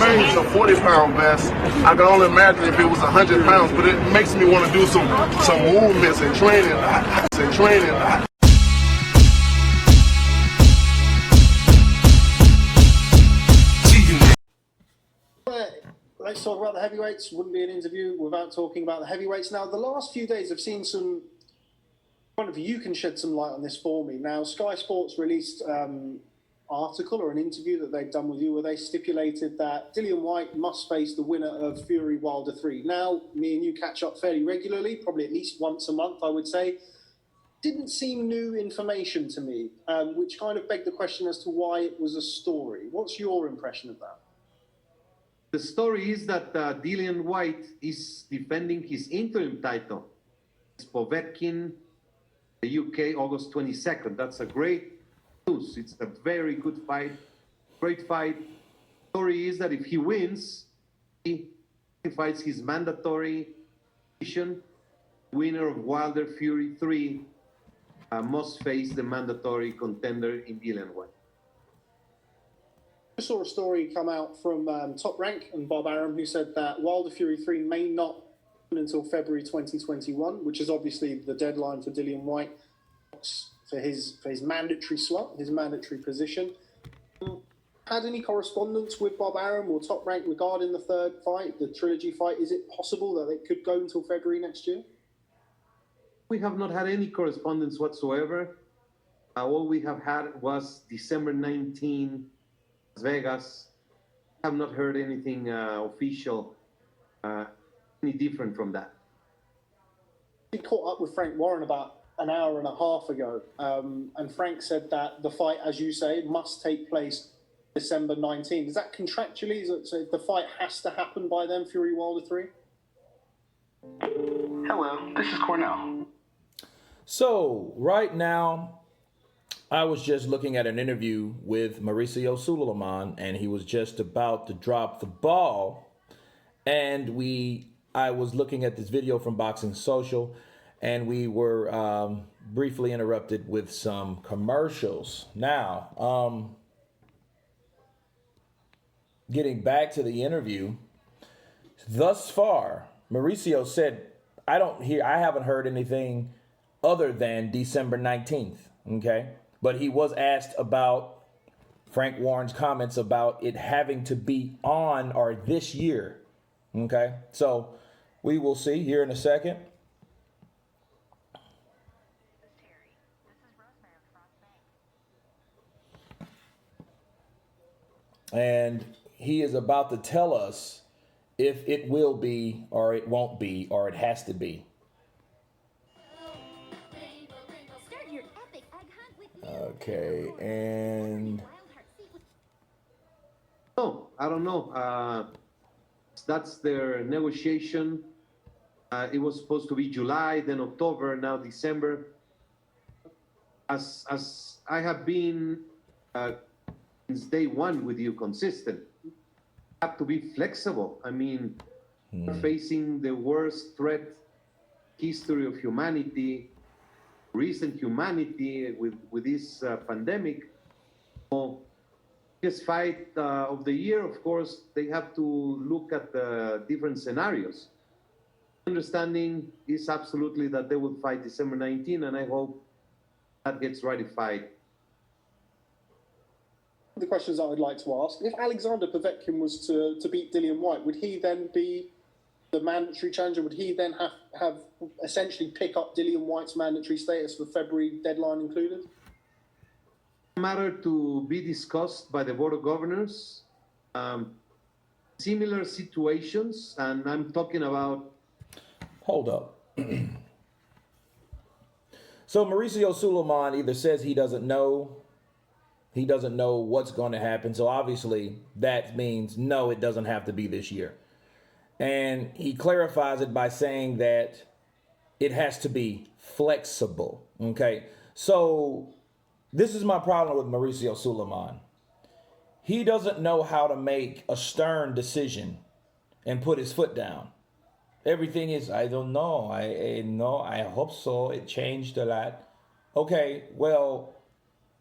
made a 40-pound vest. I can only imagine if it was 100 pounds, but it makes me want to do some movements and training. Let's talk about the heavyweights. Wouldn't be an interview without talking about the heavyweights. Now, the last few days I've seen some, one of you can shed some light on this for me. Now, Sky Sports released article or an interview that they've done with you where they stipulated that Dillian Whyte must face the winner of FuryWilder3. Now, me and you catch up fairly regularly, probably at least once a month, I would say. Didn't seem new information to me, which kind of begged the question as to why it was a story. What's your impression of that? The story is that Dillian Whyte is defending his interim title. It's Povetkin, the UK, August 22nd. That's a great news. It's a very good fight, great fight. The story is that if he wins, he fights his mandatory position. Winner of Wilder Fury 3 must face the mandatory contender in Dillian Whyte. I saw a story come out from Top Rank and Bob Arum, who said that Wilder Fury 3 may not happen until February 2021, which is obviously the deadline for Dillian Whyte for his mandatory slot, his mandatory position. Had any correspondence with Bob Arum or Top Rank regarding the third fight, the trilogy fight? Is it possible that it could go until February next year? We have not had any correspondence whatsoever. All we have had was December 19, Las Vegas. I have not heard anything official, any different from that. We caught up with Frank Warren about an hour and a half ago, and Frank said that the fight, as you say, must take place December 19. Is that contractually? So the fight has to happen by then, FuryWilder3? Hello, this is Cornell. So right now, I was just looking at an interview with Mauricio Sulaiman, and he was just about to drop the ball. And I was looking at this video from Boxing Social, and we were briefly interrupted with some commercials. Now, getting back to the interview, thus far, Mauricio said, I haven't heard anything other than December 19th, okay? But he was asked about Frank Warren's comments about it having to be on or this year, okay? So we will see here in a second. And he is about to tell us if it will be or it won't be or it has to be. Okay, and I don't know. That's their negotiation. It was supposed to be July, then October, now December. As I have been since day one with you, consistent. You have to be flexible. I mean, we're facing the worst threat history of humanity, recent humanity with this pandemic. So, this fight of the year, of course, they have to look at the different scenarios. Understanding is absolutely that they will fight December 19, and I hope that gets ratified. The questions I would like to ask: if Alexander Povetkin was to beat Dillian Whyte, would he then be the mandatory challenger? Would he then have essentially pick up Dillian Whyte's mandatory status with February deadline included? Matter to be discussed by the Board of Governors. Similar situations, and I'm talking about... Hold up. So Mauricio Sulaiman either says he doesn't know what's going to happen. So obviously that means no, it doesn't have to be this year. And he clarifies it by saying that it has to be flexible. Okay. So this is my problem with Mauricio Sulaiman. He doesn't know how to make a stern decision and put his foot down. Everything is, I don't know. I hope so. It changed a lot. Okay, well,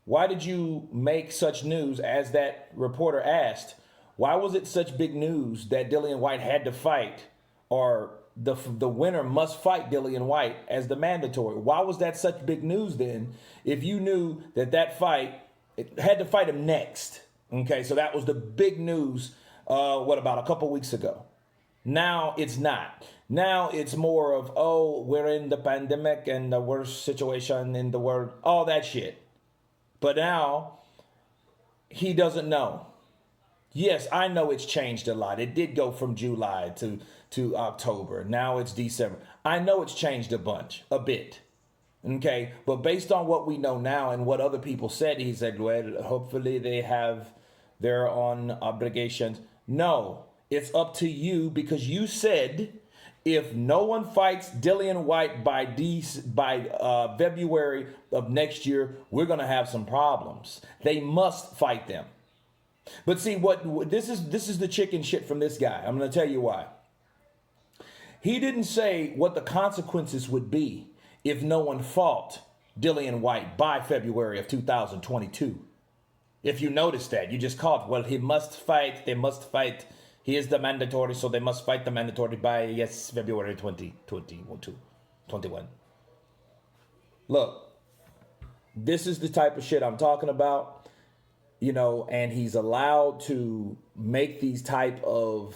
why did you make such news, as that reporter asked? Why was it such big news that Dillian Whyte had to fight, or the winner must fight Dillian Whyte as the mandatory? Why was that such big news then, if you knew that fight, it had to fight him next? Okay, so that was the big news, about a couple weeks ago. Now it's not. Now it's more of, oh, we're in the pandemic and the worst situation in the world, all that shit. But now he doesn't know. Yes, I know it's changed a lot. It did go from July to October. Now it's December. I know it's changed a bit. Okay, but based on what we know now and what other people said, he said, well, hopefully they have their own obligations. No, it's up to you, because you said if no one fights Dillian Whyte by February of next year, we're going to have some problems. They must fight them. But see, what this is the chicken shit from this guy. I'm going to tell you why. He didn't say what the consequences would be if no one fought Dillian Whyte by February of 2022. If you notice that, you just caught, well, he must fight, they must fight. He is the mandatory, so they must fight the mandatory by, yes, February 2021. Look, this is the type of shit I'm talking about. And he's allowed to make these type of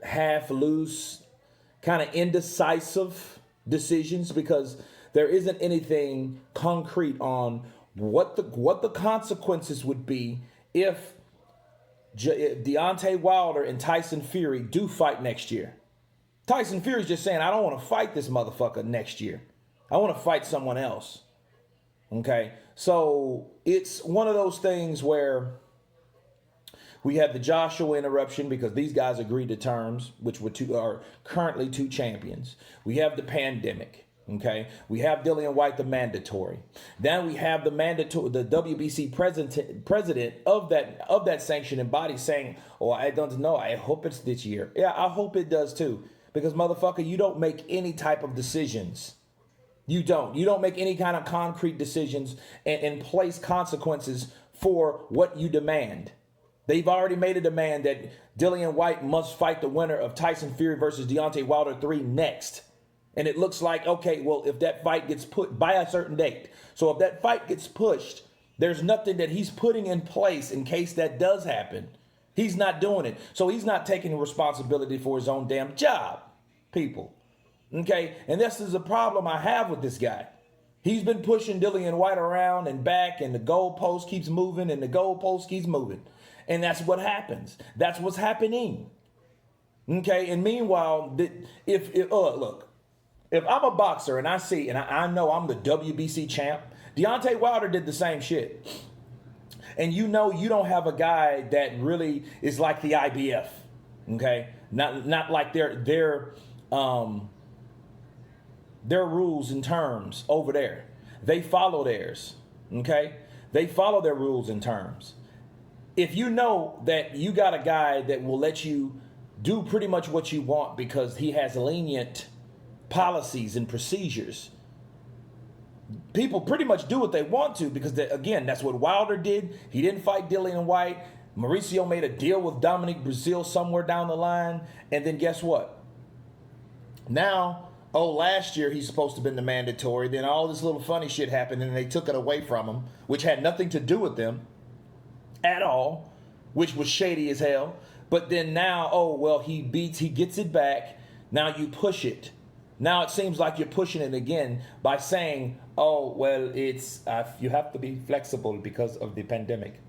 half loose, kind of indecisive decisions, because there isn't anything concrete on what the consequences would be if Deontay Wilder and Tyson Fury do fight next year. Tyson Fury's just saying, I don't want to fight this motherfucker next year. I want to fight someone else. Okay, so it's one of those things where we have the Joshua interruption because these guys agreed to terms, which are currently two champions. We have the pandemic. Okay, we have Dillian Whyte, the mandatory. Then we have the WBC president of that sanctioning body saying, "Oh, I don't know. I hope it's this year." Yeah, I hope it does too, because motherfucker, you don't make any type of decisions. You don't make any kind of concrete decisions and place consequences for what you demand. They've already made a demand that Dillian Whyte must fight the winner of Tyson Fury versus Deontay Wilder 3 next. And it looks like, okay, well, if that fight gets put by a certain date. So if that fight gets pushed, there's nothing that he's putting in place in case that does happen. He's not doing it. So he's not taking responsibility for his own damn job, people. Okay, and this is a problem I have with this guy. He's been pushing Dillian Whyte around and back, and the goalpost keeps moving, and the goalpost keeps moving. And that's what happens. That's what's happening. Okay, and meanwhile, look, if I'm a boxer and I see, and I know I'm the WBC champ, Deontay Wilder did the same shit. And you don't have a guy that really is like the IBF. Okay, not like their rules and terms over there. They follow theirs, okay? They follow their rules and terms. If you know that you got a guy that will let you do pretty much what you want because he has lenient policies and procedures, people pretty much do what they want to because, again, that's what Wilder did. He didn't fight Dillian Whyte. Mauricio made a deal with Dominic Brazil somewhere down the line. And then guess what? Now, last year he's supposed to have been the mandatory. Then all this little funny shit happened and they took it away from him, which had nothing to do with them at all, which was shady as hell. But then now, he gets it back. Now you push it. Now it seems like you're pushing it again by saying, it's you have to be flexible because of the pandemic.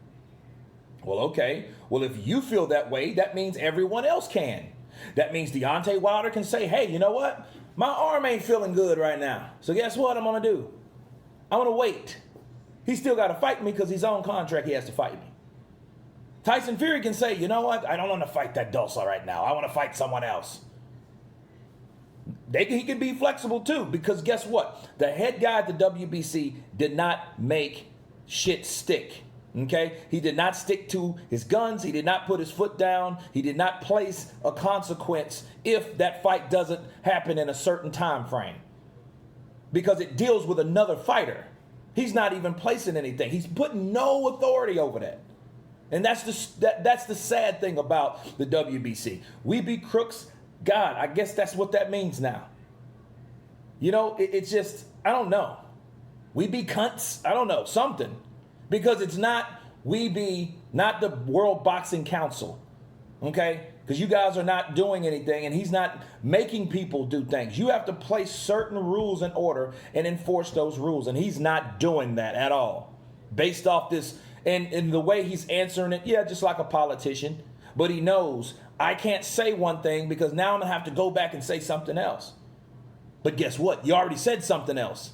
Well, okay. Well, if you feel that way, that means everyone else can. That means Deontay Wilder can say, hey, you know what? My arm ain't feeling good right now. So guess what I'm going to do? I'm going to wait. He's still got to fight me because he's on contract. He has to fight me. Tyson Fury can say, you know what? I don't want to fight that Dosa right now. I want to fight someone else. He can be flexible too, because guess what? The head guy at the WBC did not make shit stick. Okay? He did not stick to his guns. He did not put his foot down. He did not place a consequence if that fight doesn't happen in a certain time frame, because it deals with another fighter. He's not even placing anything. He's putting no authority over that. And that's the sad thing about the WBC. We be crooks. God, I guess that's what that means now. You know, it's just, I don't know. We be cunts. I don't know, something. Because it's not, not the World Boxing Council. Okay? Because you guys are not doing anything and he's not making people do things. You have to place certain rules in order and enforce those rules. And he's not doing that at all. Based off this, and the way he's answering it, yeah, just like a politician. But he knows, I can't say one thing because now I'm going to have to go back and say something else. But guess what? You already said something else.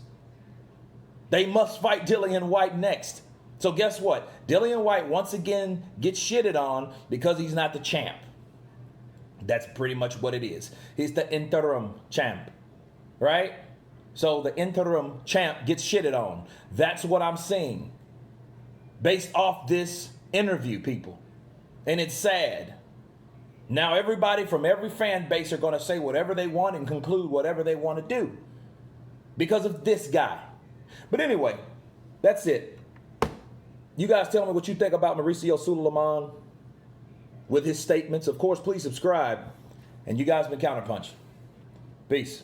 They must fight Dillian Whyte next. So guess what? Dillian Whyte once again gets shitted on because he's not the champ. That's pretty much what it is. He's the interim champ, right? So the interim champ gets shitted on. That's what I'm seeing based off this interview, people. And it's sad. Now everybody from every fan base are going to say whatever they want and conclude whatever they want to do because of this guy. But anyway, that's it. You guys tell me what you think about Mauricio Sulaiman with his statements. Of course, please subscribe. And you guys been Counterpunch. Peace.